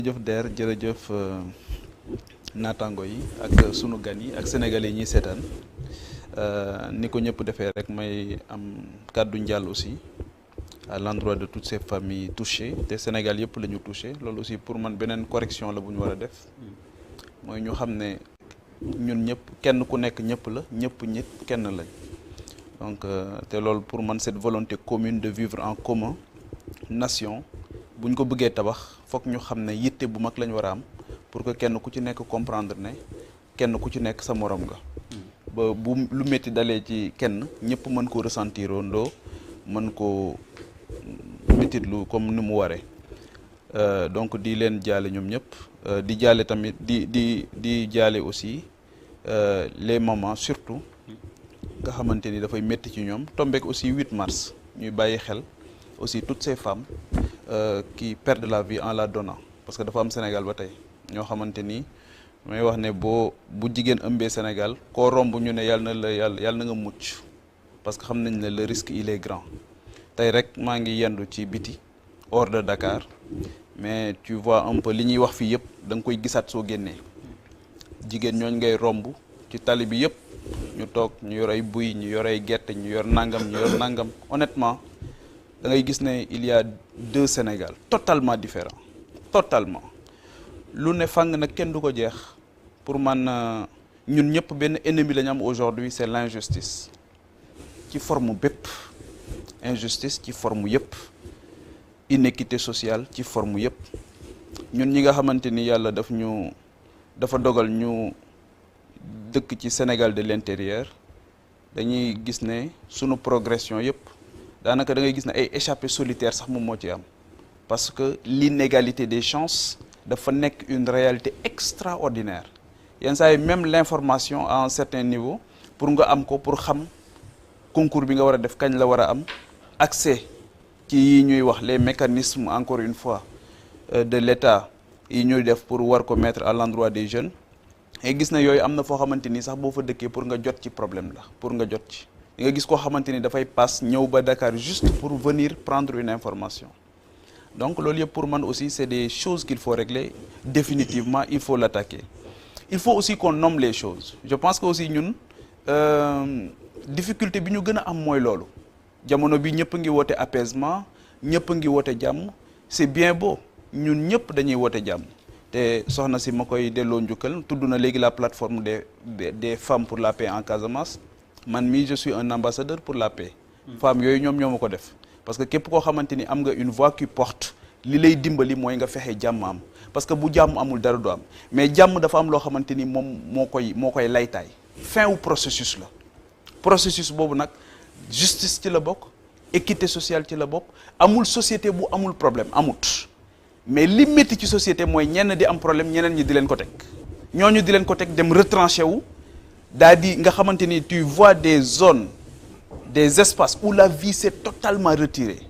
jërëjëf Der jërëjëf naataango yi ak sunu gan yi ak sénégalais yi ñuy seetaan ni ko ñëpp defee rek may am kàddu njàll aussi à l'endroit de toutes ces familles touchées te Sénégal yëpp la ñu touché loolu aussi pour man beneen correction la bu ñu war a def mooy ñu xam ne ñun ñëpp kenn ku nekk ñëpp la ñëpp ñit kenn lañ donc te loolu pour man cette volonté commune de vivre en commun nation bu ñu ko bëggee tabax foog ñu xam ne yitte bu mag lañ war a am pour que kenn ku ci nekk comprendre ne kenn ku ci nekk sa morom nga ba bu lu métti dalee ci kenn ñëpp mën ko ressentir ndoo mën ko métitlu comme ni mu waree donc di leen jaale ñoom ñëpp di jaale tamit di jaale aussi les mamans surtout nga xamante ni dafay métti ci ñoom tombeek aussi 8 mars ñuy bàyyi xel aussi toutes ces femmes qui perdent la vie en la donnant parce que dafa am Sénégal ba tey ñoo xamante ni may wax ne bu jigéen ëmbee Sénégal koo romb ñu ne yàlla na nga mucc parce que xam nañ ne le risque il est grand tey rek maa ngi yendu ci biti hors de Dakar mais tu vois un peu li ñuy wax fii yëpp da nga koy gisaat soo génnee jigéen ñooñ ngay romb ci tali bi yëpp ñu toog ñu yor ay buy ñu yor ay gerte ñu yor nangam honnêtement da ngay gis ne il y a 2 Sénégal totalement différents totalement lu ne fang nag kenn du ko jeex pour man ñun ñëpp benn ennemi la ñu am aujourd'hui c'est l'injustice ci forme bépp injustice ci forme yëpp inéquité sociale ci forme yëpp ñun ñi nga xamante ni yàlla dafa dogal ñu dëkk ci Sénégal de l'intérieur dañuy gis ne sunu progression yëpp daanaka da ngay gis ne ay échappées solitaires sax moom moo ci am parce que l'inégalité des chances dafa nekk une réalité extraordinaire yenn saa yi même l'information à un certain niveau pour nga am ko pour xam concours bi nga war a def kañ la war a am accès ci yi ñuy wax les mécanismes encore une fois de l'État yi ñuy def pour war ko mettre à l'endroit des jeunes et gis na yooyu am na foo xamante ni sax boo fa dëkkee pour nga jot ci problème la pour nga jot ci di nga gis koo xamante ni dafay passe ñëw ba Dakar juste pour venir prendre une information donc loolu yëpp pour man aussi c'est des choses qu'il faut régler définitivement il faut l'attaquer il faut aussi qu'on nomme les choses je pense que aussi ñun difficulté bi ñu gën a am mooy loolu jamono bi ñëpp ngi woote apaisement ñëpp ngi woote jàmm c'est bien beau ñun ñëpp dañuy woote jàmm te soxna si ma koy delloo njukkal tudd na léegi la plateforme des femmes pour la paix en Casamance man mii je suis un ambassadeur pour la paix femmes yooyu ñoom ñoo ma ko def parce que képp koo xamante ni am nga une voix qui porte li lay dimbali mooy nga fexe jàmm am parce que bu jàmm amul dara du am mais jàmm dafa am loo xamante ni moom moo koy laytaay fin wu processus la processus boobu nag justice ci la bokk équité sociale ci la bokk amul société bu amul problème amut mais li métti ci société mooy ñenn di am problème ñeneen ñi di leen ko teg ñooñu di leen ko teg dem retranché wu daa di nga xamante ni tu vois des zones des espaces où la vie s'est totalement retirée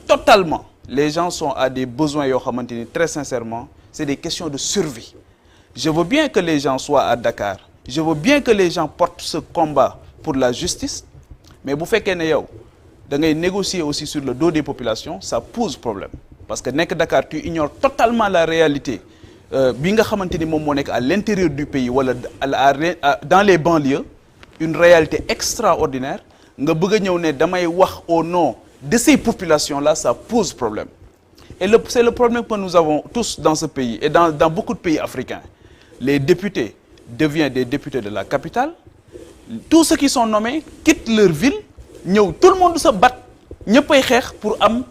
totalement les gens sont à des besoins yoo xamante ni très sincèrement c'est des questions de survie je veux bien que les gens soient à Dakar je veux bien que les gens portent ce combat pour la justice mais bu fekkee ne yow da ngay négocier aussi sur le dos des populations ça pose problème parce que nekk Dakar tu ignores totalement la réalité bi nga xamante ni moom moo nekk à l'intérieur du pays wala dans les banlieues une réalité extraordinaire nga bëgg a ñëw ne damay wax au nom de ces populations là ça pose problème et c'est le problème que nous avons tous dans ce pays et dans beaucoup de pays africains les députés deviennent des députés de la capitale tous ceux qui sont nommés quittent leur ville ñëw tout le monde se bat ñëppay xeex pour am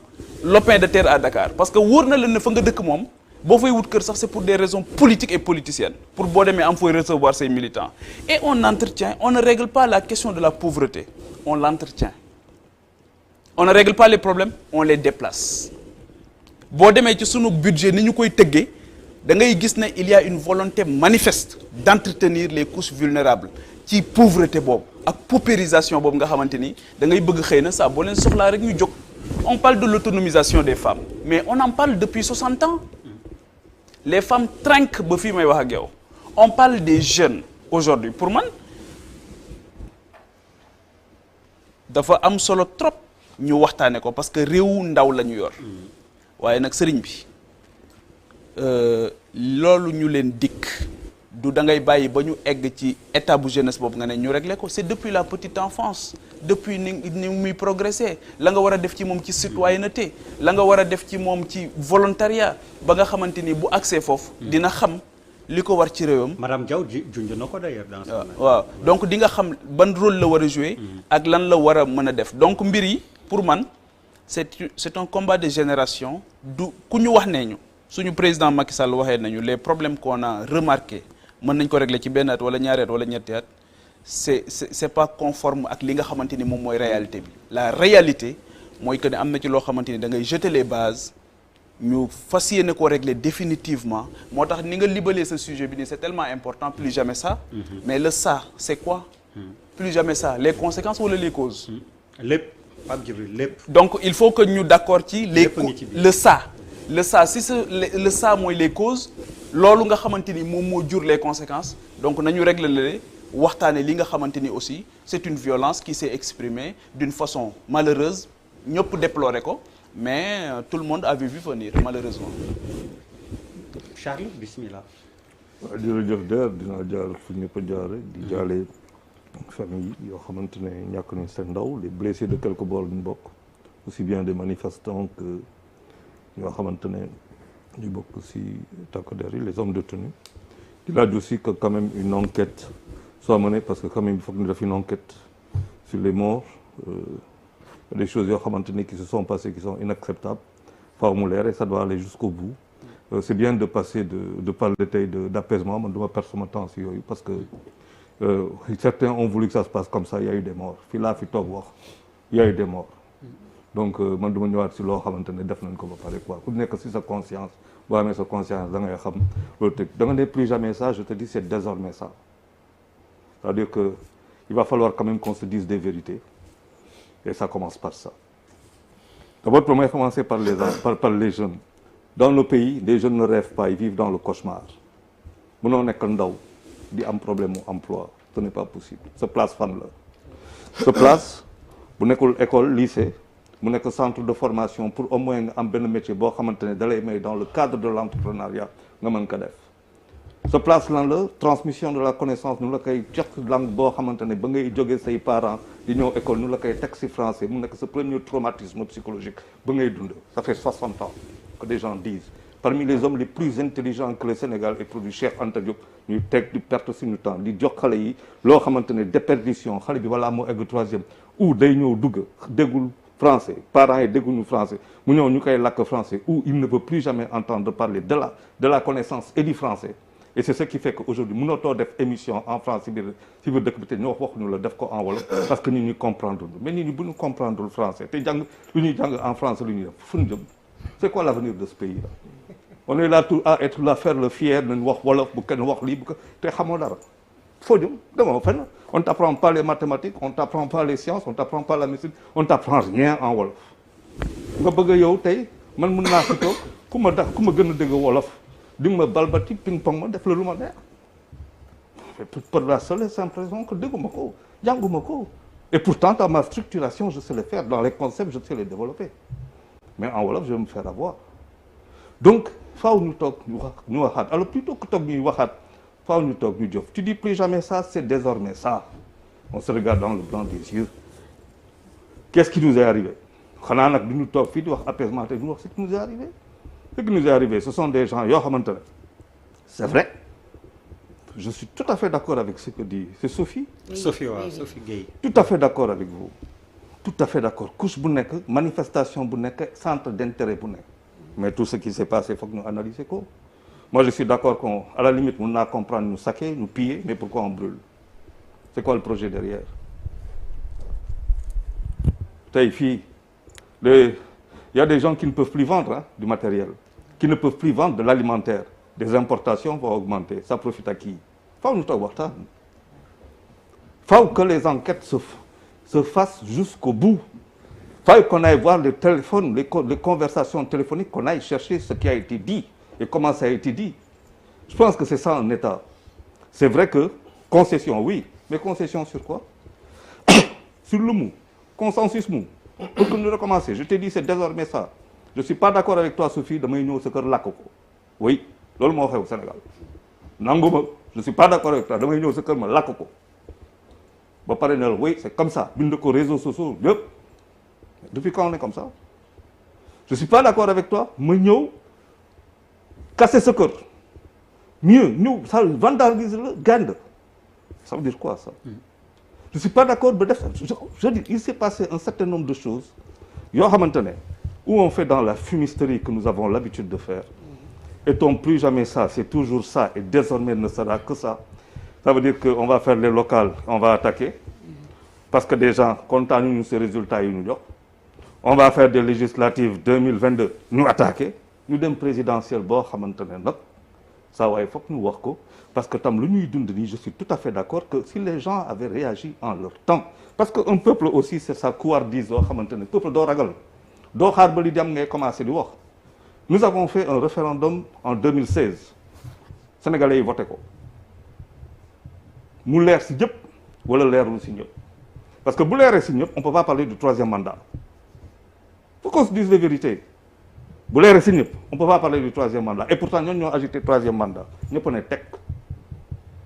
lopin de terre à Dakar parce que wóor na leen ne fa nga dëkk moom boo fay wut kër sax c'est pour des raisons politiques et politiciennes pour boo demee am fooy recevoir ses militants et on ne règle pas la question de la pauvreté on l'entretient on ne règle pas les problèmes on les déplace boo demee ci sunu budget ni ñu koy tëggee da ngay gis ne il y a une volonté manifeste d'entretenir les couches vulnérables ci pauvreté boobu ak paupérisation boobu nga xamante ni da ngay bëgg xëy na saa boo leen soxlaa rek ñu jóg on parle de l'autonomisation des femmes mais on en parle depuis 60 ans les femmes trinquent ba fii may wax ak yow on parle des jeunes aujourd'hui pour man dafa am solo trop ñu waxtaane ko parce que réewu ndaw la ñu yor waaye nag sëriñ bi loolu ñu leen dikk du da ngay bàyyi ba ñu egg ci état bu jeunesse boobu nga ne ñu régler ko c'est depuis la petite enfance depuis ni muy progresser la nga war a def ci moom ci citoyenneté la nga war a def ci moom ci volontariat ba nga xamante ni bu accès foofu dina xam li ko war ci réewam. Madame Diaw junj na ko d'ailleurs dans ce waaw donc di nga xam ban rôle la war a jouer ak lan la war a mën a def donc mbir yi pour man c'est un combat de génération du ku ñu wax nee ñu suñu président Macky Sall waxee nañu les problèmes qu'on a remarqué mën nañ ko régler ci benn at wala ñaari at wala ñetti at c'est pas conforme ak li nga xamante ni moom mooy réalité bi la réalité mooy que ne am na ci loo xamante ni da ngay jeter les bases ñu fas yéene ko régler définitivement moo tax ni nga libalee ce sujet bi nii c'est tellement important plus jamais ça mais le ça c'est quoi plus jamais ça les conséquences wala les causes lépp Pape Djibril lépp donc il faut que ñu d'accord ci le ça si le ça mooy les causes loolu nga xamante ni moom moo jur les conséquences donc nañu régler le waxtaane li nga xamante ni aussi c'est une violence qui s'est exprimée d'une façon malheureuse ñëpp déplorer ko mais tout le monde avait vu venir malheureusement. Charles bismillah. waaw jërëjëf Der dinaa jaar fu ñëpp a jaare di jaale famille yoo xamante ne ñàkk nañ seen ndaw les blessés de quelque bord ñu bokk aussi bien des manifestants que yoo xamante ne ñu bokk ci takk der yi les hommes détenus di laaj aussi que quand même une enquête soit menée parce que quand même il faut que ñu def une enquête sur les morts des choses yoo xamante ne qui se sont passées qui sont inacceptables faaw mu leer et ça doit aller jusqu'au bout c'est bien de passer de parler tey d'apaisement man duma perdre sama temps ci yooyu parce que certains ont voulu que ça se passe comme ça il y a eu des morts fii laa fi toog wax il y a eu des morts donc man duma ñëwaat ci loo xamante ne def nañ ko ba pare quoi ku nekk ci sa conscience boo amee sa conscience da ngay xam loolu teg da nga ne plus jamais ça je te dis c'est désormais ça c'est-à-dire que il va falloir quand même qu'on se dise des vérités et ça commence par ça d'abord pour moi commencer par les jeunes dans le pays les jeunes ne rêvent pas ils vivent dans le cauchemar mënoo nekk ndaw di am problème mu emploi ce n'est pas possible sa place fan la sa place bu nekkul école lycée mu nekk centre de formation pour au moins nga am benn métier boo xamante ne da lay may dans le cadre de l'entrepreneuriat nga mën ko def sa place lan la transmission de la connaissance nu la koy jox langue boo xamante ne ba ngay jógee say parents di ñëw école nu la koy teg ci français mu nekk sa premier traumatisme psychologique ba ngay dund ça fait 60 ans que des gens disent parmi les hommes les plus intelligents que le Sénégal ait produit Cheikh Anta Diop ñuy teg di perte suñu temps di jox xale yi loo xamante ne déperdition xale bi wala moo egg troisième ou day ñëw dugg déggul français parents yi dégguñu français mu ñëw ñu koy làkk français ou il ne veut plus jamais entendre parler de la connaissance et du français et c'est ce qui fait que aujourd'hui mënatoo def émission en France ci biir dëkk bi te ñoo waxuñu la def ko en wolof parce que nit ñi comprendre mais nit ñi bu ñu comprendre français te jàng lu ñuy jàng en français lu ñuy def fu ñu jëm c'est quoi l'avenir de ce pays là on est là tout à être là faire le fier nañ wax wolof bu kenn wax lii bu ko te xamoo dara foo jëm demoo fenn on t'apprend pas les mathématiques on t'apprend pas les sciences on t'apprend pas la médecine on t'apprend rien en wolof nga bëgg a yow tey man mën naa fi toog ku ma gën a dégg wolof di ma balbati ping pong ma def la lu ma neex pour la seule et simple raison que dégguma ko jànguma ko et pourtant dans ma structuration je sais le faire dans les concepts je sais les développer mais en wolof je vais me faire avoir donc faaw ñu toog ñu waxaat alors plutôt que toog ñuy waxaat faaw ñu toog ñu jëf tu dis plus jamais ça c'est désormais ça on se regarde dans le blanc des yeux qu'est-ce qui nous est arrivé xanaa nag du ñu toog fii di wax apaisement te du ñu wax ce qui nous est arrivé ce qui nous est arrivé ce sont des gens yoo xamante ne c'est vrai je suis tout à fait d'accord avec ce que dit c'est Sophie Sophie waaw Sophie Gueye tout à fait d'accord avec vous tout à fait d'accord couche bu nekk manifestation bu nekk centre d'intérêt bu nekk mais tout ce qui s'est passé faut que ñu analyser ko moi je suis d'accord qu'on à la limite mën naa comprendre ñu saquer ñu piller mais pourquoi on brûle c'est quoi le projet derrière tey fii il y a des gens qui ne peuvent plus vendre du matériel qui ne peuvent plus vendre de l'alimentaire des importations vont augmenter ça profite à qui faaw ñu toog waxtaan faaw que les enquêtes se fassent jusqu'au bout faaw qu'on aille voir les téléphones les conversations téléphoniques qu'on aille chercher ce qui a été dit et comment ça a été dit je pense que c'est ça un État c'est vrai que concession oui mais concession sur quoi sur le mou consensus mou pour que nous recommencer je t'ai dit c'est désormais ça je suis pas d'accord avec toi Sophie damay ñëw sa kër làkk ko oui loolu moo xew Sénégal nanguma je suis pas d'accord avec toi damay ñëw sa kër ma lakk ko ba pare ne la oui c'est comme ça bind ko réseaux sociaux yëpp depuis quand on est comme ça je suis pas d'accord avec toi ma ñëw casser sa kër mieux ñëw ça vandalise la gànd ça veut dire quoi ça je suis pas d'accord ba def je dis il s'est passé un certain nombre de choses yoo xamante ne où on fait dans la fumisterie que nous avons l'habitude de faire et on plus jamais ça c'est toujours ça et désormais ne sera que ça veut dire que on va faire les locales on va attaquer parce que des gens kontaan ñu ces résultats yi ñu jox on va faire des législatives 2022 ñu attaquer ñu dem présidentielle boo xamante ne nag saa waaye foog ñu wax ko parce que tam lu ñuy dund nii je suis tout à fait d'accord que si les gens avaient réagi en leur temps parce que un peuple aussi c'est sa couardise yoo xamante ne peuple doo ragal doo xaar ba li dem ngay commencer di wax nous avons fait un référendum en 2016 sénégalais yi voté ko mu leer si ñëpp wala leerul si ñëpp parce que bu leeree si ñëpp on peut pas parler du troisième mandat faut qu'on se dise les vérités bu leeree si ñëpp on peut pas parler du troisième mandat et pourtant ñoo agité troisième mandat ñëpp ne teg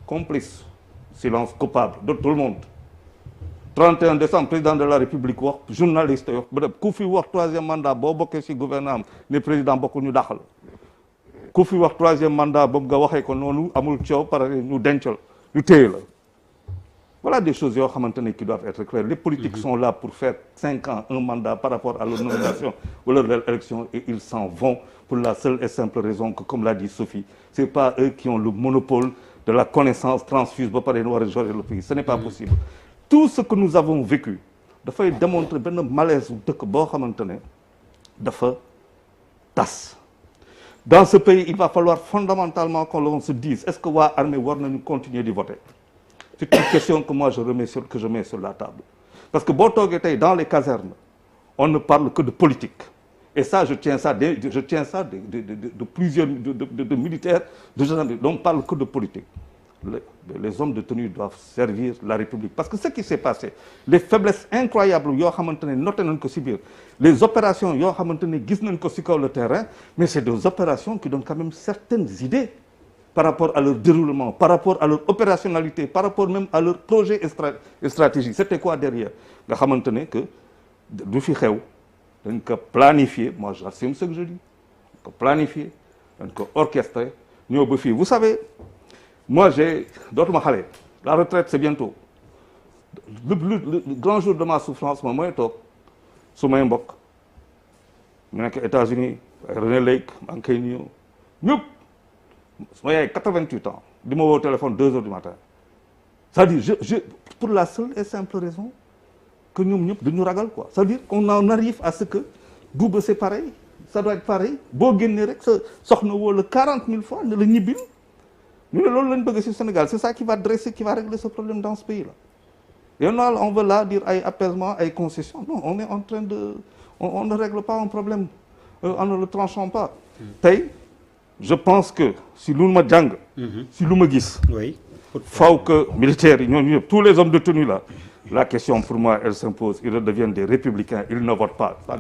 complice silence coupable de tout le monde 31 décembre président de la république wax journaliste yo ba ku fi wax troisième mandat boo bokkee ci gouvernement ne président bokku ñu daxal ku fi wax troisième mandat boobu nga waxee ko noonu amul coow pare ñu dencal ñu téye la voilà des choses yoo xamante ne qui doivent être claires les politiques sont là pour faire 5 ans un mandat par rapport à leur nomination ou leur élection et ils s'en vont pour la seule et simple raison que comme l'a dit Sophie c'est pas eux qui ont le monopole de la connaissance transfuse ba pare ñu war a gérer le pays ce n'est pas possible tout ce que nous avons vécu dafay démontrer benn malaise dëkk boo xamante ne dafa tas dans ce pays il va falloir fondamentalement qu'on se dise est-ce que waa armée war nañu continuer di voter c'est une question que moi je mets sur la table parce que boo toogee tey dans les casernes on ne parle que de politique et ça je tiens ça de plusieurs de militaires de gendarmerie on ne parle que de politique les hommes de tenue doivent servir la République parce que ce qui s'est passé les faiblesses incroyables yoo xamante ne noté nañ ko ci biir les opérations yoo xamante ne gis nañ ko ci kaw le terrain mais c'est des opérations qui donnent quand même certaines idées par rapport à leur déroulement par rapport à leur opérationnalité par rapport même à leur projet et stratégie c'était quoi derrière nga xamante ne que du fi xew dañ ko planifier moi j'assume ce que je dis dañ ko planifier dañ ko orchestrer ñëw ba fii vous savez moi dootuma xale la retraite c'est bientôt le grand jour de ma souffrance moom mooy toog su may mbokk mu nekk États-Unis René Lake maa ngi koy nuyu ñëpp su ma yaay 88 ans di ma woo téléphone 2 heures du matin c'est-à-dire je pour la seule et simple raison que ñoom ñëpp dañu ragal quoi c'est-à-dire qu'on en arrive à ce que Bouba c'est pareil ça doit être pareil boo génnee rek sa soxna woo la 40 000 fois ne la ñibbil ñu ne loolu lañ bëgg ci Sénégal c'est ça qui va régler ce problème dans ce pays-là et on veut là dire ay apaisement ay concessions non on est en train de on ne règle pas un problème en ne le tranchant pas tey je pense que si lu ma jàng si lu ma gis faw que militaires yi ñooñu ñëpp tous les hommes de tenue là la question pour moi elle s'impose ils redeviennent des républicains ils ne votent pas ça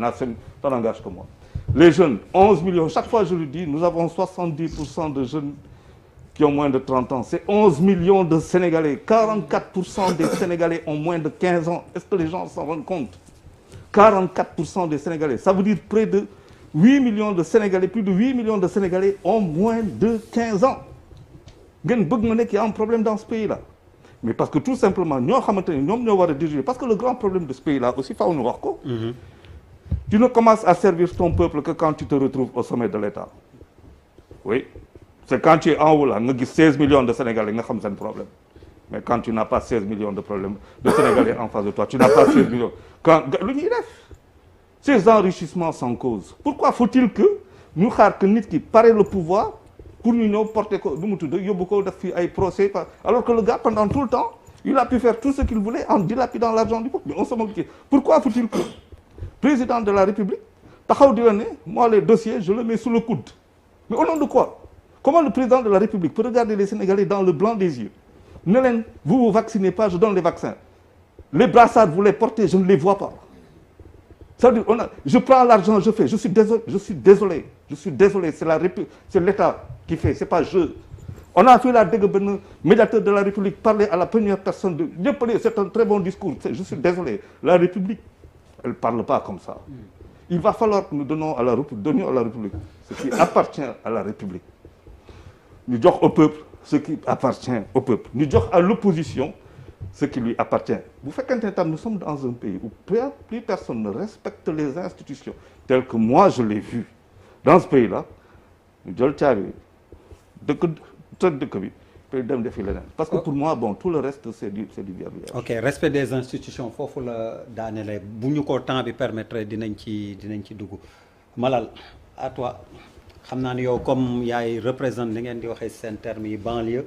n'engage que moi les jeunes 11 millions chaque fois je le dis nous avons 70% de jeunes qui ont moins de 30 ans c'est 11 millions de Sénégalais 44% des Sénégalais ont moins de 15 ans est-ce que les gens s'en rendent compte 44% des Sénégalais ça veut dire près de 8 millions de Sénégalais plus de 8 millions de Sénégalais ont moins de 15 ans ngeen bëgg ma nekk y a un problème dans ce pays-là mais parce que tout simplement ñoo xamante ne ñoom ñoo war a diriger parce que le grand problème de ce pays-là aussi faaw ñu wax ko tu ne commences à servir ton peuple que quand tu te retrouves au sommet de l'État oui c'est quand tu es en haut là nga gis 16 millions de Sénégalais nga xam seen problème mais quand tu n'as pas 16 millions de problèmes de Sénégalais en face de toi tu n'as pas 16 millions quand lu ñuy def ces enrichissements sans cause pourquoi faut-il que ñu xaar que nit ki pare le pouvoir pour ñu ñëw porter ko lu mu tudd yóbbu ko def fi ay procès alors que le gars pendant tout le temps il a pu faire tout ce qu'il voulait en dilapidant l'argent du peuple mais on se moque pourquoi faut-il que président de la République taxaw di la ne moi les dossiers je le mets sous le coude mais au nom de quoi comment le président de la République peut regarder les Sénégalais dans le blanc des yeux ne leen vous vaccinez pas je donne les vaccins les brassards vous les portez je ne les vois pas C'est-à-dire, je prends l'argent, je fais. Je suis désolé. C'est l'État qui fait, c'est pas je. On a fait la dégueule, médiateur de la République, parler à la première personne de. C'est un très bon discours. Je suis désolé. La République, elle ne parle pas comme ça. Il va falloir que nous donnions à la République ce qui appartient à la République. Nous disons au peuple ce qui appartient au peuple. Nous disons à l'opposition ce qui lui appartient. Vous faites qu'un temps, nous sommes dans un pays où plus personne ne respecte les institutions telles que moi je l'ai vu. Dans ce pays-là, nous disons parce que pour moi, bon, tout le reste, c'est du verbiage. Ok, respect des institutions, foofu la daanele bu ñu ko temps bi permettre dinañ ci dugg. Malal, à toi. xam naa ne yow comme yaay représente li ngeen di waxee seen termes yi banlieue